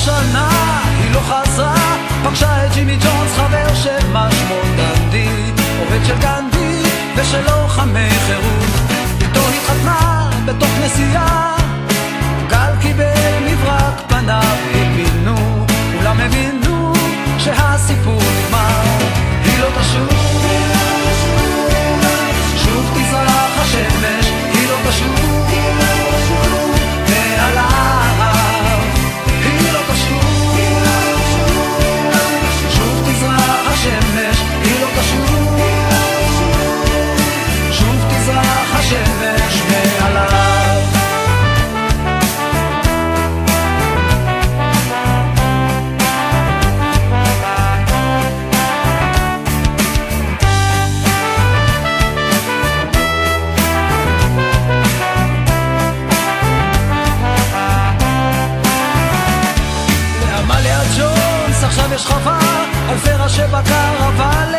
שנה היא לא חזרה, פגשה את ג'ימי ג'ונס, חבר של מה שמו דנדי, עובד של גנדי ושל לוחמי חירות. איתו התחתנה בתוך נסיעה, גל קיבל מברק פניו, הבינו, כולם הבינו שהסיפור נגמר. היא לא תשוב, שוב תזרח השמש, היא לא תשוב מעליו, היא לא תשוב, שוב תזרח השמש, היא לא תשוב, שוב תזרח השמש מעליו. עכשיו יש חווה, אלפי ראשי בקר, אבל